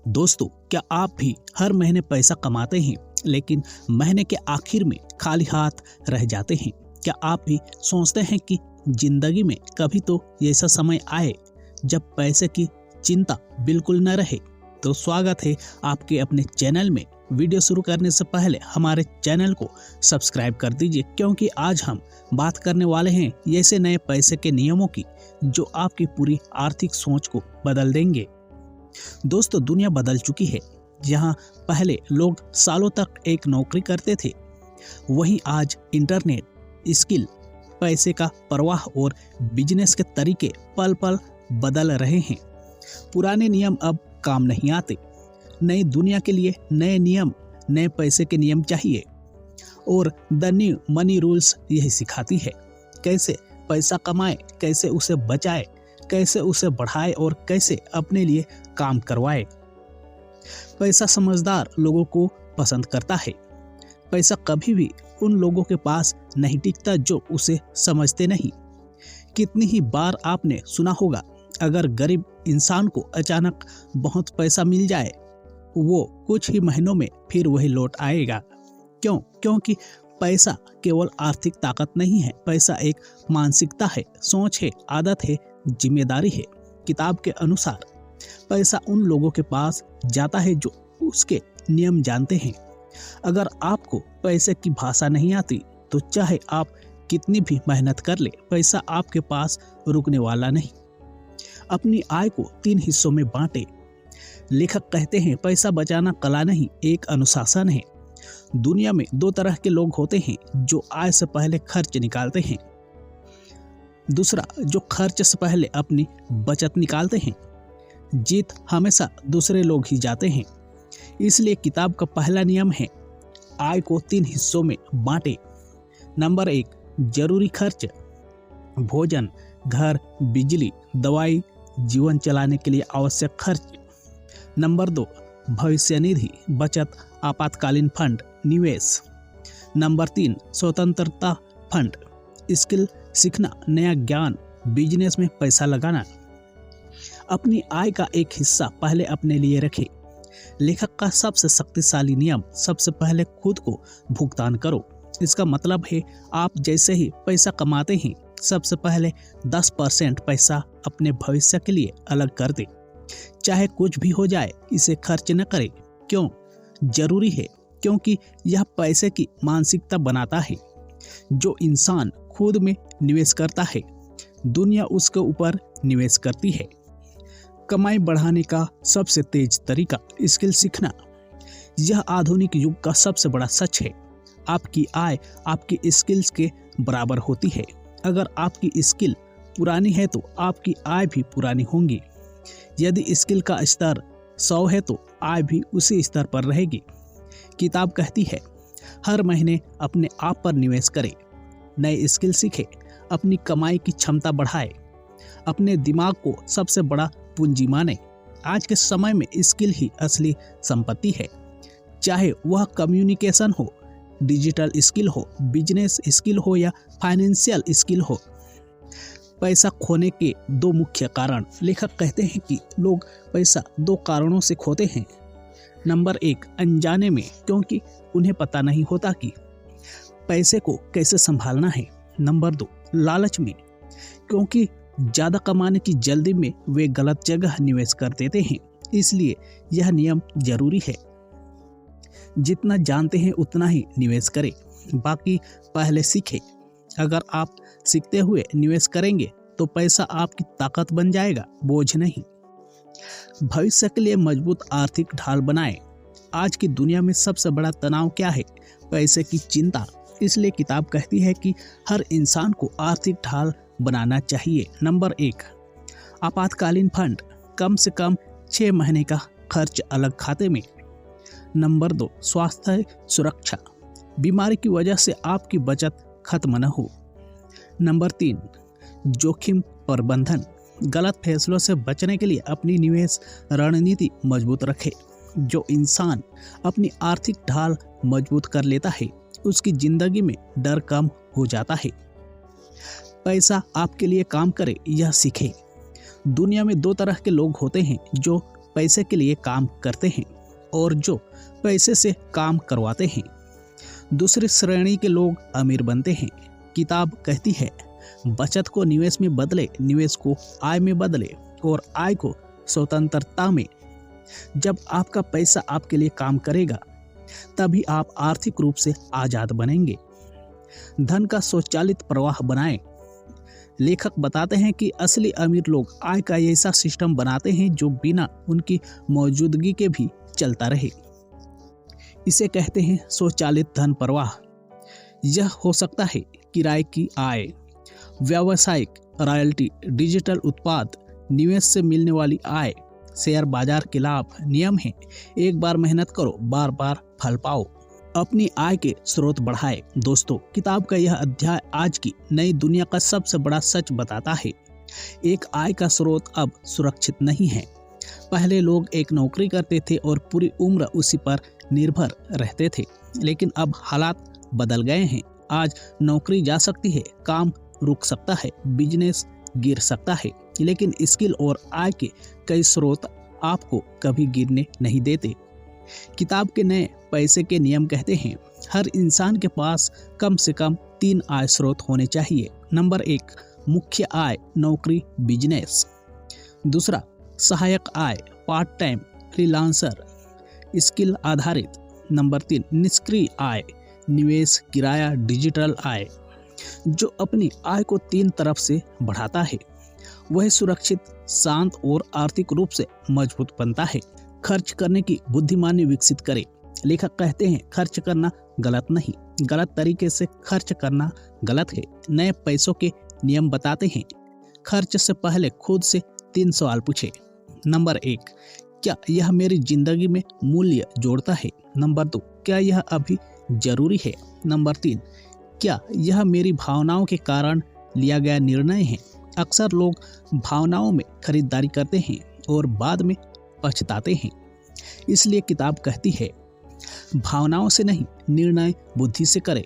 दोस्तों, क्या आप भी हर महीने पैसा कमाते हैं लेकिन महीने के आखिर में खाली हाथ रह जाते हैं? क्या आप भी सोचते हैं कि जिंदगी में कभी तो ऐसा समय आए जब पैसे की चिंता बिल्कुल न रहे? तो स्वागत है आपके अपने चैनल में। वीडियो शुरू करने से पहले हमारे चैनल को सब्सक्राइब कर दीजिए, क्योंकि आज हम बात करने वाले हैं ऐसे नए पैसे के नियमों की जो आपकी पूरी आर्थिक सोच को बदल देंगे। दोस्तों, दुनिया बदल चुकी है। जहां पहले लोग सालों तक एक नौकरी करते थे, वहीं आज इंटरनेट, स्किल, पैसे का प्रवाह और बिजनेस के तरीके पल पल बदल रहे हैं। पुराने नियम अब काम नहीं आते। नई दुनिया के लिए नए नियम, नए पैसे के नियम चाहिए। और द न्यू मनी रूल्स यही सिखाती है कैसे पैसा कमाए, कैसे उसे बचाए, कैसे उसे बढ़ाए और कैसे अपने लिए काम करवाए। पैसा समझदार लोगों को पसंद करता है। पैसा कभी भी उन लोगों के पास नहीं टिकता जो उसे समझते नहीं। कितनी ही बार आपने सुना होगा, अगर गरीब इंसान को अचानक बहुत पैसा मिल जाए, वो कुछ ही महीनों में फिर वही लौट आएगा। क्यों? क्योंकि पैसा केवल आर्थिक ताकत नहीं है। पैसा एक मानसिकता है, सोच है, आदत है, जिम्मेदारी है। किताब के अनुसार पैसा उन लोगों के पास जाता है जो उसके नियम जानते हैं। अगर आपको पैसे की भाषा नहीं आती तो चाहे आप कितनी भी मेहनत कर ले, पैसा आपके पास रुकने वाला नहीं। अपनी आय को 3 हिस्सों में बांटे। लेखक कहते हैं, पैसा बचाना कला नहीं, एक अनुशासन है। दुनिया में 2 तरह के लोग होते हैं, जो आय से पहले खर्च निकालते हैं, दूसरा जो खर्च से पहले अपनी बचत निकालते हैं। जीत हमेशा दूसरे लोग ही जाते हैं। इसलिए किताब का पहला नियम है, आय को 3 हिस्सों में बांटे। नंबर 1, जरूरी खर्च, भोजन, घर, बिजली, दवाई, जीवन चलाने के लिए आवश्यक खर्च। नंबर 2, भविष्य निधि, बचत, आपातकालीन फंड, निवेश। नंबर 3, स्वतंत्रता फंड, स्किल सीखना, नया ज्ञान, बिजनेस में पैसा लगाना। अपनी आय का एक हिस्सा पहले अपने लिए रखें। लेखक का सबसे शक्तिशाली नियम, सबसे पहले खुद को भुगतान करो। इसका मतलब है, आप जैसे ही पैसा कमाते हैं, सबसे पहले 10% पैसा अपने भविष्य के लिए अलग कर दे। चाहे कुछ भी हो जाए, इसे खर्च न करें। क्यों? जरूरी है क्योंकि यह पैसे की मानसिकता बनाता है। जो इंसान खुद में निवेश करता है, दुनिया उसके ऊपर निवेश करती है। कमाई बढ़ाने का सबसे तेज तरीका, स्किल सीखना। यह आधुनिक युग का सबसे बड़ा सच है। आपकी आय आपकी स्किल्स के बराबर होती है। अगर आपकी स्किल पुरानी है तो आपकी आय भी पुरानी होंगी। यदि स्किल का स्तर 100 है तो आय भी उसी स्तर पर रहेगी। किताब कहती है, हर महीने अपने आप पर निवेश करें, नए स्किल सीखे, अपनी कमाई की क्षमता बढ़ाए, अपने दिमाग को सबसे बड़ा पूंजी माने। आज के समय में स्किल ही असली संपत्ति है। चाहे वह कम्युनिकेशन हो, डिजिटल स्किल हो, बिजनेस स्किल हो या फाइनेंशियल स्किल हो। पैसा खोने के 2 मुख्य कारण, लेखक कहते हैं कि लोग पैसा 2 कारणों से खोते हैं। नंबर 1, अनजाने में, क्योंकि उन्हें पता नहीं होता कि पैसे को कैसे संभालना है। नंबर 2, लालच में, क्योंकि ज्यादा कमाने की जल्दी में वे गलत जगह निवेश कर देते हैं। इसलिए यह नियम जरूरी है, जितना जानते हैं उतना ही निवेश करें, बाकी पहले सीखें। अगर आप सीखते हुए निवेश करेंगे तो पैसा आपकी ताकत बन जाएगा, बोझ नहीं। भविष्य के लिए मजबूत आर्थिक ढाल बनाएं। आज की दुनिया में सबसे बड़ा तनाव क्या है? पैसे की चिंता। इसलिए किताब कहती है कि हर इंसान को आर्थिक ढाल बनाना चाहिए। नंबर 1, आपातकालीन फंड, कम से कम 6 महीने का खर्च अलग खाते में। नंबर 2, स्वास्थ्य सुरक्षा, बीमारी की वजह से आपकी बचत खत्म न हो। नंबर 3, जोखिम प्रबंधन, गलत फैसलों से बचने के लिए अपनी निवेश रणनीति मजबूत रखे। जो इंसान अपनी आर्थिक ढाल मजबूत कर लेता है, उसकी जिंदगी में डर कम हो जाता है। पैसा आपके लिए काम करे, यह सीखे। दुनिया में 2 तरह के लोग होते हैं, जो पैसे के लिए काम करते हैं और जो पैसे से काम करवाते हैं। दूसरी श्रेणी के लोग अमीर बनते हैं। किताब कहती है, बचत को निवेश में बदले, निवेश को आय में बदले और आय को स्वतंत्रता में। जब आपका पैसा आपके लिए काम करेगा तभी आप आर्थिक रूप से आजाद बनेंगे। धन का स्वचालित प्रवाह बनाएं। लेखक बताते हैं कि असली अमीर लोग आय का ऐसा सिस्टम बनाते हैं जो बिना उनकी मौजूदगी के भी चलता रहे। इसे कहते हैं स्वचालित धन प्रवाह। यह हो सकता है किराए की आय, व्यावसायिक रॉयल्टी, डिजिटल उत्पाद, निवेश से मिलने वाली आय, शेयर बाजार के लाभ। नियम है, एक बार मेहनत करो, बार बार फल पाओ। अपनी आय के स्रोत बढ़ाए। दोस्तों, किताब का यह अध्याय आज की नई दुनिया का सबसे बड़ा सच बताता है। एक आय का स्रोत अब सुरक्षित नहीं है। पहले लोग एक नौकरी करते थे और पूरी उम्र उसी पर निर्भर रहते थे, लेकिन अब हालात बदल गए हैं। आज नौकरी जा सकती है, काम रुक सकता है, बिजनेस गिर सकता है, लेकिन स्किल और आय के कई स्रोत आपको कभी गिरने नहीं देते। किताब के नए पैसे के नियम कहते हैं, हर इंसान के पास कम से कम 3 आय स्रोत होने चाहिए। नंबर 1, मुख्य आय, नौकरी, बिजनेस। दूसरा, सहायक आय, पार्ट टाइम, फ्रीलांसर, स्किल आधारित। नंबर 3, निष्क्रिय आय, निवेश, किराया, डिजिटल आय। जो अपनी आय को 3 तरफ से बढ़ाता है वह सुरक्षित, शांत और आर्थिक रूप से मजबूत बनता है। खर्च करने की बुद्धिमानी विकसित करें। लेखक कहते हैं, खर्च करना गलत नहीं, गलत तरीके से खर्च करना गलत है। नए पैसों के नियम बताते हैं। खर्च से पहले खुद से 3 सवाल पूछें। नंबर 1, क्या यह मेरी जिंदगी में मूल्य जोड़ता है? नंबर 2, क्या यह अभी जरूरी है? नंबर 3, क्या यह मेरी भावनाओं के कारण लिया गया निर्णय है? अक्सर लोग भावनाओं में खरीदारी करते हैं और बाद में पछताते हैं। इसलिए किताब कहती है, भावनाओं से नहीं, निर्णय बुद्धि से करें।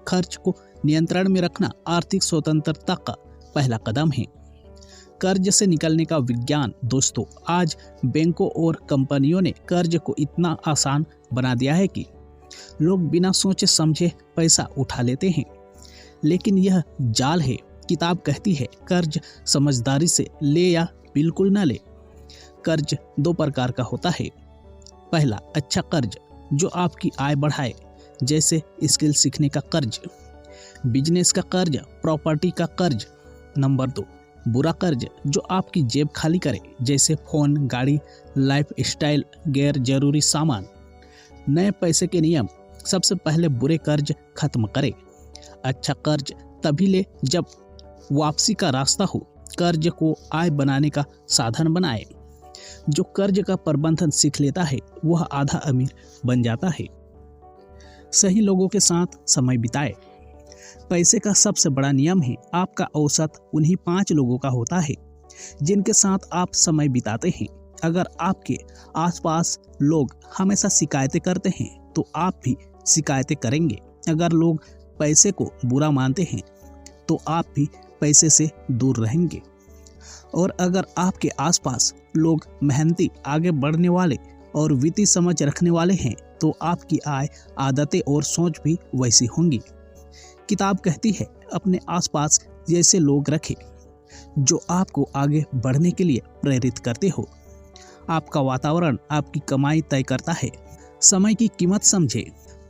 खर्च को नियंत्रण में रखना आर्थिक स्वतंत्रता का पहला कदम है। कर्ज से निकलने का विज्ञान। दोस्तों, आज बैंकों और कंपनियों ने कर्ज को इतना आसान बना दिया है कि लोग बिना सोचे समझे पैसा उठा लेते हैं, लेकिन यह जाल है। किताब कहती है, कर्ज समझदारी से ले या बिल्कुल न ले। कर्ज 2 प्रकार का होता है। पहला, अच्छा कर्ज जो आपकी आय बढ़ाए, जैसे स्किल सीखने का कर्ज, बिजनेस का कर्ज, प्रॉपर्टी का कर्ज। नंबर 2, बुरा कर्ज जो आपकी जेब खाली करे, जैसे फोन, गाड़ी, लाइफ स्टाइल, गैर जरूरी सामान। नए पैसे के नियम। सबसे पहले बुरे कर्ज खत्म करें। अच्छा कर्ज तभी ले जब वापसी का रास्ता हो। कर्ज को आय बनाने का साधन बनाए। जो कर्ज का प्रबंधन सीख लेता है वह आधा अमीर बन जाता है। सही लोगों के साथ समय बिताए। पैसे का सबसे बड़ा नियम है, आपका औसत उन्हीं 5 लोगों का होता है जिनके साथ आप समय बिताते हैं। अगर आपके आसपास लोग हमेशा शिकायतें करते हैं तो आप भी शिकायतें करेंगे। अगर लोग पैसे को बुरा मानते हैं तो आप भी पैसे से दूर रहेंगे। और अगर आपके आसपास लोग मेहनती, आगे बढ़ने वाले और वित्तीय समझ रखने वाले हैं तो आपकी आय, आदतें और सोच भी वैसी होंगी। किताब कहती है, अपने आसपास जैसे लोग रखें जो आपको आगे बढ़ने के लिए प्रेरित करते हो। आपका वातावरण आपकी कमाई तय करता है। समय की कीमत समझे।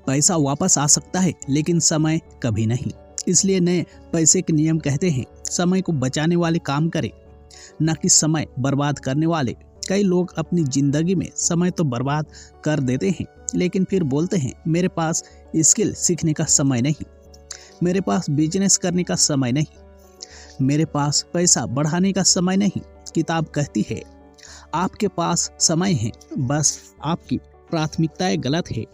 पैसा वापस आ सकता है लेकिन समय कभी नहीं। इसलिए नए पैसे के नियम कहते हैं, समय को बचाने वाले काम करें, न कि समय बर्बाद करने वाले। कई लोग अपनी जिंदगी में समय तो बर्बाद कर देते हैं, लेकिन फिर बोलते हैं, मेरे पास स्किल सीखने का समय नहीं, मेरे पास बिजनेस करने का समय नहीं, मेरे पास पैसा बढ़ाने का समय नहीं। किताब कहती है, आपके पास समय है, बस आपकी प्राथमिकताएं गलत है।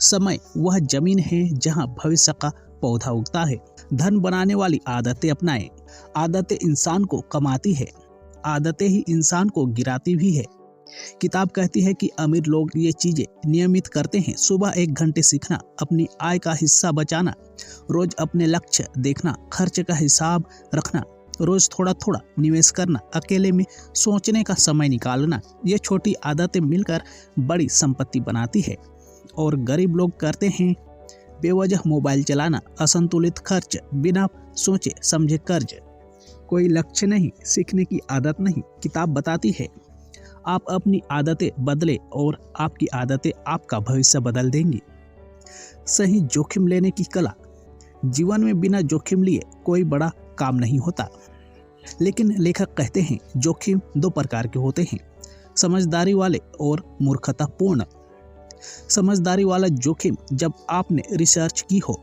समय वह जमीन है जहां भविष्य का पौधा उगता है। धन बनाने वाली आदतें अपनाएं। आदतें इंसान को कमाती है, आदतें ही इंसान को गिराती भी है। किताब कहती है कि अमीर लोग ये चीजें नियमित करते हैं। सुबह 1 घंटे सीखना, अपनी आय का हिस्सा बचाना, रोज अपने लक्ष्य देखना, खर्च का हिसाब रखना, रोज थोड़ा थोड़ा निवेश करना, अकेले में सोचने का समय निकालना, ये छोटी आदतें मिलकर बड़ी संपत्ति बनाती है। और गरीब लोग करते हैं बेवजह मोबाइल चलाना, असंतुलित खर्च, बिना सोचे समझे कर्ज। कोई लक्ष्य नहीं, सीखने की आदत नहीं। किताब बताती है आप अपनी आदतें बदले और आपकी आदतें आपका भविष्य बदल देंगी। सही जोखिम लेने की कला। जीवन में बिना जोखिम लिए कोई बड़ा काम नहीं होता। लेकिन लेखक कहते हैं जोखिम दो प्रकार के होते हैं, समझदारी वाले और मूर्खतापूर्ण। समझदारी वाला जोखिम जब आपने रिसर्च की हो,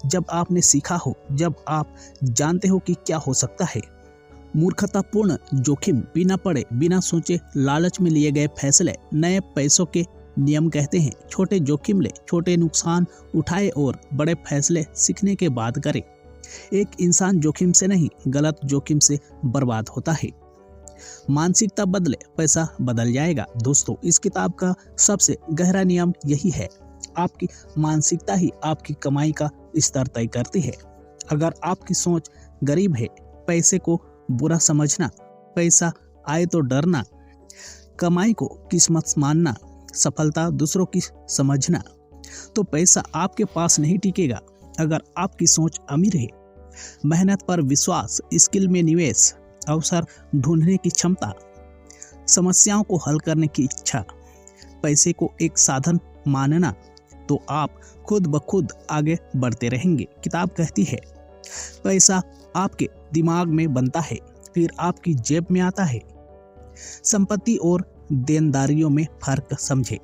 जब आपने सीखा हो, जब आप जानते हो कि क्या हो सकता है। मूर्खतापूर्ण जोखिम बिना पढ़े बिना सोचे लालच में लिए गए फैसले। नए पैसों के नियम कहते हैं छोटे जोखिम ले, छोटे नुकसान उठाए और बड़े फैसले सीखने के बाद करे। एक इंसान जोखिम से नहीं, गलत जोखिम से बर्बाद होता है। मानसिकता बदले, पैसा बदल जाएगा। दोस्तों, इस किताब का सबसे गहरा नियम यही है, आपकी मानसिकता ही आपकी कमाई का स्तर तय करती है। अगर आपकी सोच गरीब है, पैसे को बुरा समझना, पैसा आए तो डरना, कमाई को किस्मत मानना, सफलता दूसरों की समझना, तो पैसा आपके पास नहीं टिकेगा। अगर आपकी सोच अमीर है, मेहनत पर विश्वास, स्किल में निवेश, अवसर ढूंढने की क्षमता, समस्याओं को हल करने की इच्छा, पैसे को एक साधन मानना, तो आप खुद ब खुद आगे बढ़ते रहेंगे। किताब कहती है पैसा आपके दिमाग में बनता है, फिर आपकी जेब में आता है। संपत्ति और देनदारियों में फर्क समझे।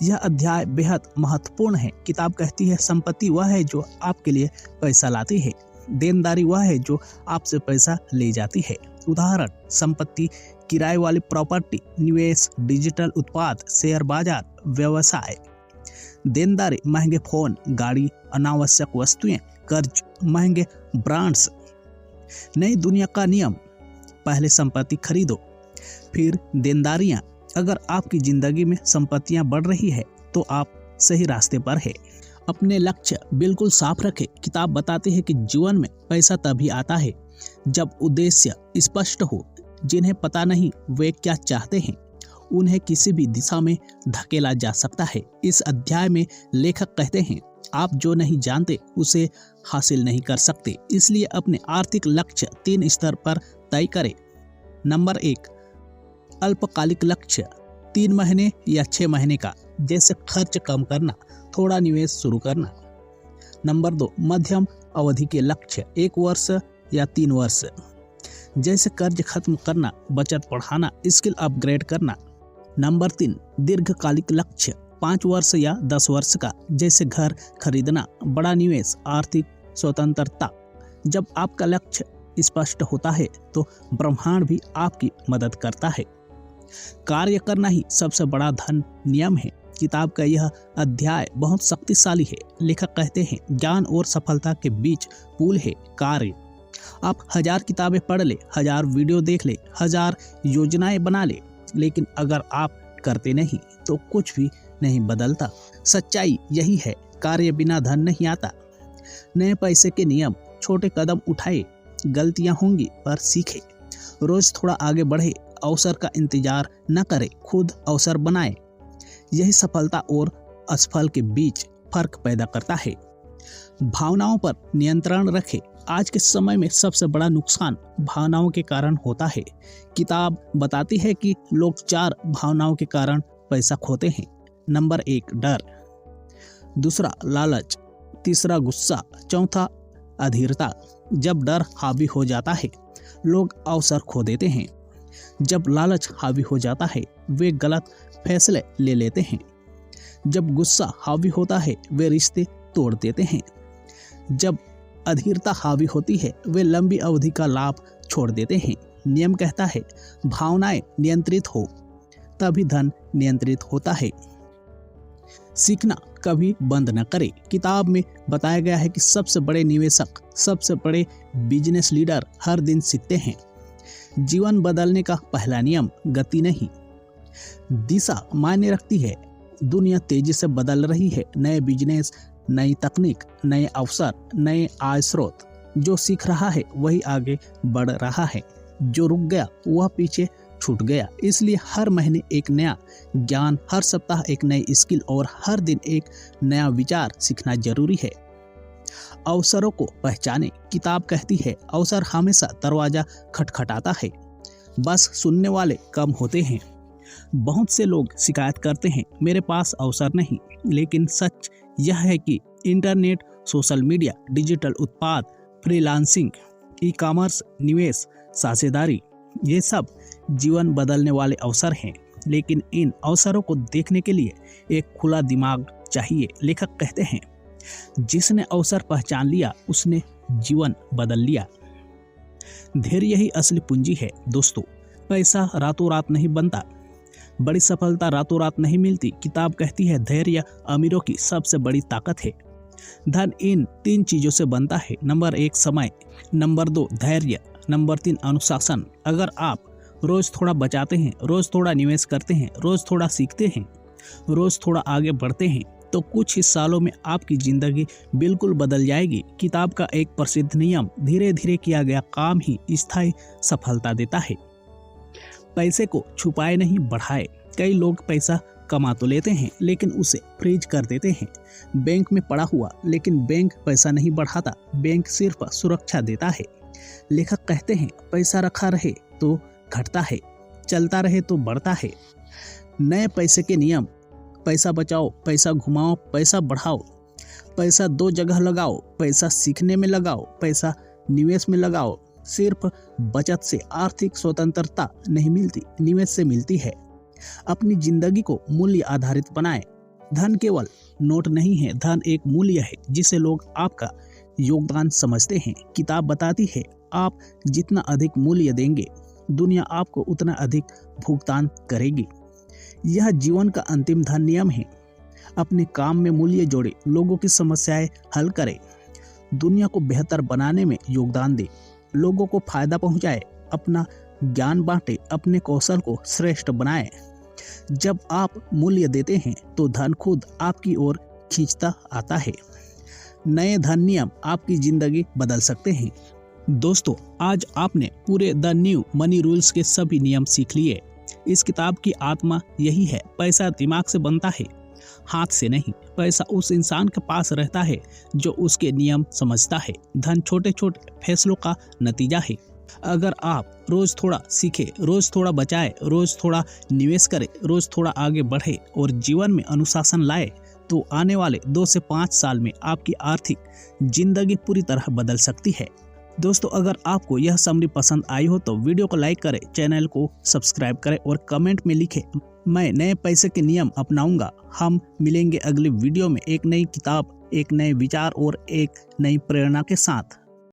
यह अध्याय बेहद महत्वपूर्ण है। किताब कहती है संपत्ति वह है जो आपके लिए पैसा लाती है, देनदारी वह है जो आपसे पैसा ले जाती है। उदाहरण, संपत्ति किराए वाली प्रॉपर्टी, निवेश, डिजिटल उत्पाद, शेयर बाजार, व्यवसाय। देनदारी महंगे फोन, गाड़ी, अनावश्यक वस्तुएं, कर्ज, महंगे ब्रांड्स। नई दुनिया का नियम, पहले संपत्ति खरीदो फिर देनदारियां। अगर आपकी जिंदगी में संपत्तियां बढ़ रही है तो आप सही रास्ते पर है। अपने लक्ष्य बिल्कुल साफ रखें। किताब बताती है कि जीवन में पैसा तभी आता है जब उद्देश्य स्पष्ट हो। जिन्हें पता नहीं वे क्या चाहते हैं, उन्हें किसी भी दिशा में धकेला जा सकता है। इस अध्याय में लेखक कहते हैं आप जो नहीं जानते उसे हासिल नहीं कर सकते। इसलिए अपने आर्थिक लक्ष्य 3 स्तर पर तय करें। नंबर 1, अल्पकालिक लक्ष्य, 3 महीने या 6 महीने का, जैसे खर्च कम करना, थोड़ा निवेश शुरू करना। नंबर 2, मध्यम अवधि के लक्ष्य, 1 वर्ष या 3 वर्ष, जैसे कर्ज खत्म करना, बचत बढ़ाना, स्किल अपग्रेड करना। नंबर 3, दीर्घकालिक लक्ष्य, 5 वर्ष या 10 वर्ष का, जैसे घर खरीदना, बड़ा निवेश, आर्थिक स्वतंत्रता। जब आपका लक्ष्य स्पष्ट होता है तो ब्रह्मांड भी आपकी मदद करता है। कार्य करना ही सबसे बड़ा धन नियम है। किताब का यह अध्याय बहुत शक्तिशाली है। लेखक कहते हैं ज्ञान और सफलता के बीच पुल है कार्य। आप 1000 किताबें पढ़ ले, 1000 वीडियो देख ले, 1000 योजनाएं बना ले, लेकिन अगर आप करते नहीं तो कुछ भी नहीं बदलता। सच्चाई यही है, कार्य बिना धन नहीं आता। नए पैसे के नियम, छोटे कदम उठाए, गलतियां होंगी पर सीखे, रोज थोड़ा आगे बढ़े, अवसर का इंतजार न करे, खुद अवसर बनाए। यही सफलता और असफल के बीच फर्क पैदा करता है। भावनाओं पर नियंत्रण रखें। आज के समय में सबसे बड़ा नुकसान भावनाओं के कारण होता है। किताब बताती है कि लोग 4 भावनाओं के कारण पैसा खोते हैं। नंबर 1, डर, दूसरा लालच, तीसरा गुस्सा, चौथा अधीरता। जब डर हावी हो जाता है लोग अवसर खो देते हैं। जब लालच हावी हो जाता है वे गलत फैसले ले लेते हैं। जब गुस्सा हावी होता है वे रिश्ते तोड़ देते हैं। जब अधीरता हावी होती है वे लंबी अवधि का लाभ छोड़ देते हैं। नियम कहता है भावनाएं नियंत्रित हो तभी धन नियंत्रित होता है। सीखना कभी बंद न करें। किताब में बताया गया है कि सबसे बड़े निवेशक, सबसे बड़े बिजनेस लीडर हर दिन सीखते हैं। जीवन बदलने का पहला नियम गति नहीं, दिशा मायने रखती है। दुनिया तेजी से बदल रही है। नए बिजनेस, नई तकनीक, नए अवसर, नए आय स्रोत। जो सीख रहा है वही आगे बढ़ रहा है, जो रुक गया वह पीछे छूट गया। इसलिए हर महीने एक नया ज्ञान, हर सप्ताह एक नई स्किल और हर दिन एक नया विचार सीखना जरूरी है। अवसरों को पहचाने। किताब कहती है अवसर हमेशा दरवाजा खटखटाता है, बस सुनने वाले कम होते हैं। बहुत से लोग शिकायत करते हैं मेरे पास अवसर नहीं, लेकिन सच यह है कि इंटरनेट, सोशल मीडिया, डिजिटल उत्पाद, फ्रीलांसिंग, ई कॉमर्स, निवेश, साझेदारी, ये सब जीवन बदलने वाले अवसर हैं। लेकिन इन अवसरों को देखने के लिए एक खुला दिमाग चाहिए। लेखक कहते हैं जिसने अवसर पहचान लिया उसने जीवन बदल लिया। धैर्य ही असली पूंजी है दोस्तों। पैसा रातों रात नहीं बनता, बड़ी सफलता रातों रात नहीं मिलती। किताब कहती है धैर्य अमीरों की सबसे बड़ी ताकत है। धन इन 3 चीजों से बनता है। नंबर 1 समय, नंबर 2 धैर्य, नंबर 3 अनुशासन। अगर आप रोज थोड़ा बचाते हैं, रोज थोड़ा निवेश करते हैं, रोज थोड़ा सीखते हैं, रोज थोड़ा आगे बढ़ते हैं, तो कुछ ही सालों में आपकी जिंदगी बिल्कुल बदल जाएगी। किताब का एक प्रसिद्ध नियम, धीरे धीरे किया गया काम ही स्थायी सफलता देता है। पैसे को छुपाए नहीं, बढ़ाए। कई लोग पैसा कमा तो लेते हैं लेकिन उसे फ्रीज कर देते हैं, बैंक में पड़ा हुआ। लेकिन बैंक पैसा नहीं बढ़ाता, बैंक सिर्फ सुरक्षा देता है। लेखक कहते हैं पैसा रखा रहे तो घटता है, चलता रहे तो बढ़ता है। नए पैसे के नियम, पैसा बचाओ, पैसा घुमाओ, पैसा बढ़ाओ, पैसा 2 जगह लगाओ, पैसा सीखने में लगाओ, पैसा निवेश में लगाओ। सिर्फ बचत से आर्थिक स्वतंत्रता नहीं मिलती, निवेश से मिलती है। अपनी जिंदगी को मूल्य आधारित बनाएं। धन केवल नोट नहीं है, धन एक मूल्य है जिसे लोग आपका योगदान समझते हैं। किताब बताती है आप जितना अधिक मूल्य देंगे, दुनिया आपको उतना अधिक भुगतान करेगी। यह जीवन का अंतिम धन नियम है। अपने काम में मूल्य जोड़े, लोगों की समस्याएं हल करे, दुनिया को बेहतर बनाने में योगदान दे, लोगों को फायदा पहुंचाए, अपना ज्ञान बांटे, अपने कौशल को श्रेष्ठ बनाए। जब आप मूल्य देते हैं तो धन खुद आपकी ओर खींचता आता है। नए धन नियम आपकी जिंदगी बदल सकते हैं। दोस्तों, आज आपने पूरे द न्यू मनी रूल्स के सभी नियम सीख लिए। इस किताब की आत्मा यही है, पैसा दिमाग से बनता है, हाथ से नहीं। पैसा उस इंसान के पास रहता है जो उसके नियम समझता है। धन छोटे छोटे फैसलों का नतीजा है। अगर आप रोज थोड़ा सीखे, रोज थोड़ा बचाए, रोज थोड़ा निवेश करे, रोज थोड़ा आगे बढ़े और जीवन में अनुशासन लाए, तो आने वाले 2 से 5 साल में आपकी आर्थिक जिंदगी पूरी तरह बदल सकती है। दोस्तों, अगर आपको यह समरी पसंद आई हो तो वीडियो को लाइक करें, चैनल को सब्सक्राइब करें और कमेंट में लिखें मैं नए पैसे के नियम अपनाऊंगा। हम मिलेंगे अगली वीडियो में एक नई किताब, एक नए विचार और एक नई प्रेरणा के साथ।